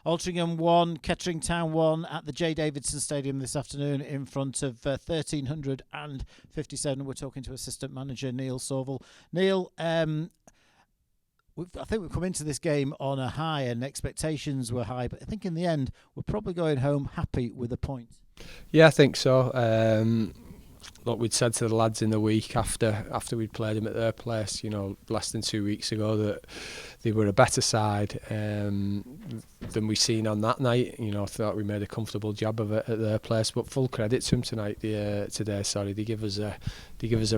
Altrincham 1, Kettering Town 1 at the J. Davidson Stadium this afternoon in front of 1,357. We're talking to assistant manager Neil Sorvel. Neil, I think we've come into this game on a high and expectations were high, but I think in the end we're probably going home happy with a point. Yeah, I think so. Look, we'd said to the lads in the week after we'd played them at their place, less than 2 weeks ago, that they were a better side than we seen on that night. I thought we made a comfortable job of it at their place, but full credit to them today. They give us a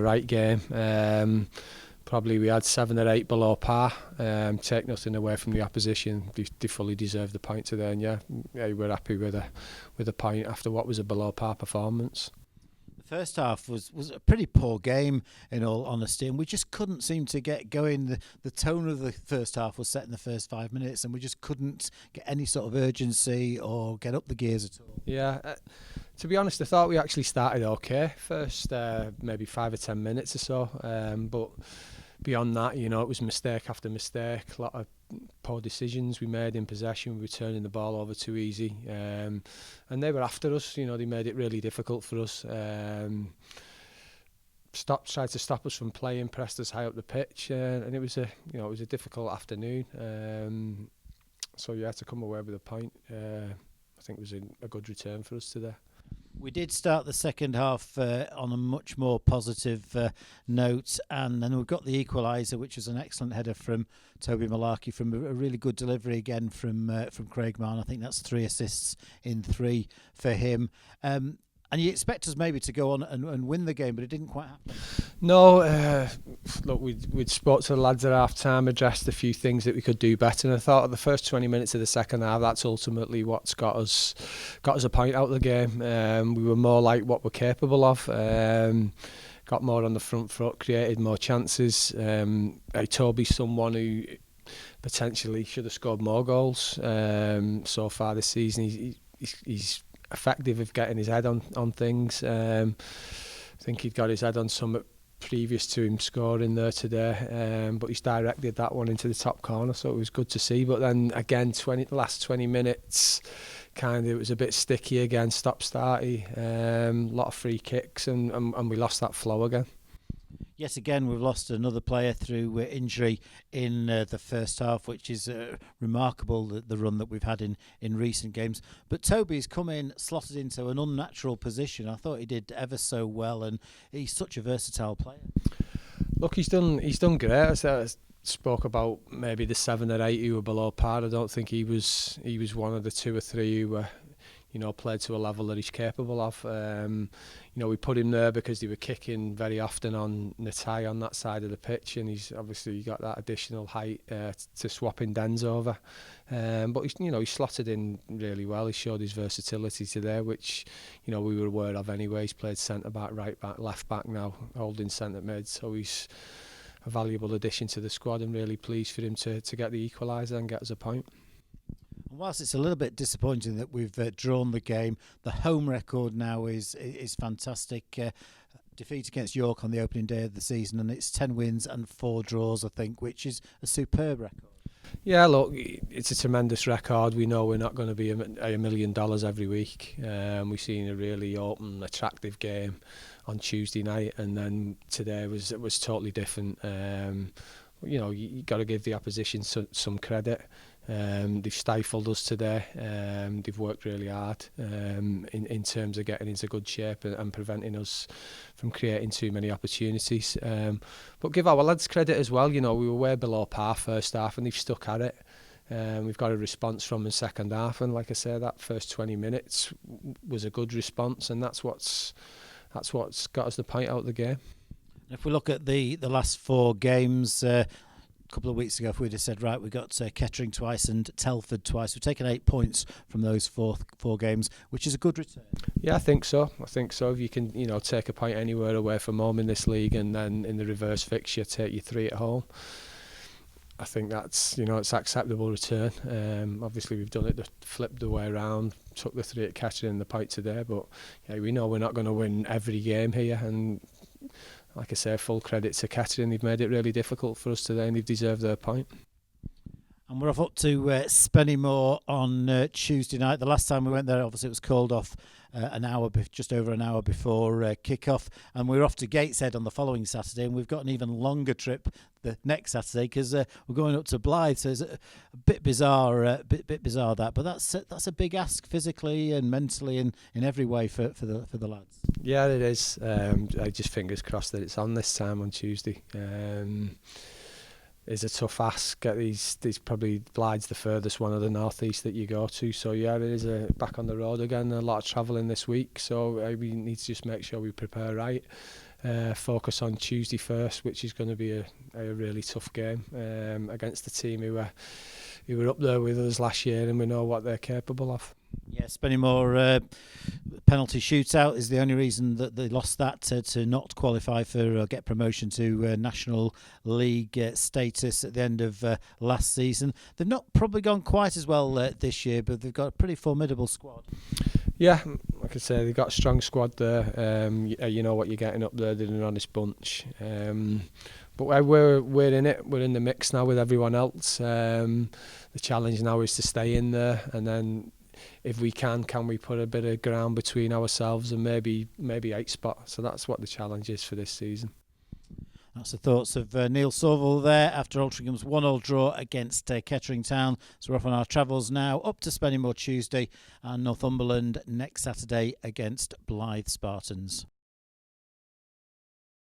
right game. Probably we had 7 or 8 below par. Take nothing away from the opposition. They fully deserved the point today, and yeah, we're happy with a point after what was a below par performance. First half was a pretty poor game, in all honesty, and we just couldn't seem to get going. The tone of the first half was set in the first 5 minutes, and we just couldn't get any sort of urgency or get up the gears at all. Yeah, to be honest, I thought we actually started okay first, maybe 5 or 10 minutes or so, but beyond that, it was mistake after mistake, a lot of poor decisions we made in possession. We were turning the ball over too easy, and they were after us. They made it really difficult for us. Tried to stop us from playing, pressed us high up the pitch, and it was a difficult afternoon. So you had to come away with a point. I think it was a good return for us today. We did start the second half on a much more positive note, and then we've got the equaliser, which was an excellent header from Toby Malarkey, from a really good delivery again from Craig Mann. I think that's 3 assists in 3 for him. And you expect us maybe to go on and win the game, but it didn't quite happen. No, look, we'd spoke to the lads at half-time, addressed a few things that we could do better, and I thought at the first 20 minutes of the second half, that's ultimately what's got us a point out of the game. We were more like what we're capable of. Got more on the front foot, created more chances. Toby's someone who potentially should have scored more goals so far this season. He's effective of getting his head on things. I think he'd got his head on some previous to him scoring there today, but he's directed that one into the top corner, so it was good to see. But then again, the last 20 minutes, it was a bit sticky again, stop-starty, a lot of free kicks, and we lost that flow again. Yes, again, we've lost another player through injury in the first half, which is remarkable, the run that we've had in recent games. But Toby's come in, slotted into an unnatural position. I thought he did ever so well, and he's such a versatile player. Look, he's done great. As I spoke about maybe the 7 or 8 who were below par. I don't think he was one of the 2 or 3 who were played to a level that he's capable of. We put him there because they were kicking very often on Natai on that side of the pitch, and he's obviously got that additional height to swapping Dens over. But he's slotted in really well. He showed his versatility today, which we were aware of anyway. He's played centre back, right back, left back now, holding centre mid. So he's a valuable addition to the squad, and really pleased for him to get the equaliser and get us a point. Whilst it's a little bit disappointing that we've drawn the game, the home record now is fantastic. Defeat against York on the opening day of the season, and it's 10 wins and 4 draws, I think, which is a superb record. Yeah, look, it's a tremendous record. We know we're not going to be $1 million every week. We've seen a really open, attractive game on Tuesday night, and then today was totally different. You got to give the opposition some credit. They've stifled us today. They've worked really hard in terms of getting into good shape and preventing us from creating too many opportunities. But give our lads credit as well. We were way below par first half, and they've stuck at it. We've got a response from the second half, and like I say, that first 20 minutes was a good response, and that's what's got us the point out of the game. If we look at the last 4 games, a couple of weeks ago, if we'd have said, right, we got Kettering twice and Telford twice, we've taken 8 points from those four games, which is a good return. Yeah, I think so. If you can, take a point anywhere away from home in this league, and then in the reverse fixture, take your 3 at home, I think that's, it's an acceptable return. Obviously, we've done it flipped the way around, took the 3 at Kettering and the point today, but yeah, we know we're not going to win every game here, and like I say, full credit to Kettering. They've made it really difficult for us today, and they've deserved their point. And we're off up to Spennymoor on Tuesday night. The last time we went there, obviously, it was called off just over an hour before kick-off. And we're off to Gateshead on the following Saturday. And we've got an even longer trip the next Saturday because we're going up to Blythe. So it's a bit bizarre, bit bizarre that. But that's a big ask physically and mentally and in every way for the lads. Yeah, it is. I just fingers crossed that it's on this time on Tuesday. Is a tough ask. Get these probably Blythe's the furthest one of the northeast that you go to. So yeah, it is back on the road again. A lot of travelling this week. So we need to just make sure we prepare right. Focus on Tuesday first, which is going to be a really tough game against the team who were up there with us last year, and we know what they're capable of. Yeah, Spennymoor penalty shootout is the only reason that they lost that to not qualify for or get promotion to National League status at the end of last season. They've not probably gone quite as well this year, but they've got a pretty formidable squad. Yeah, like I say, they've got a strong squad there. You know what you're getting up there. They're an honest bunch. But we're in it. We're in the mix now with everyone else. The challenge now is to stay in there, and then if we can we put a bit of ground between ourselves and maybe 8 spots. So that's what the challenge is for this season. That's the thoughts of Neil Sorvel there after Altrincham's 1-1 draw against Kettering Town. So we're off on our travels now up to Spennymoor Tuesday and Northumberland next Saturday against Blythe Spartans.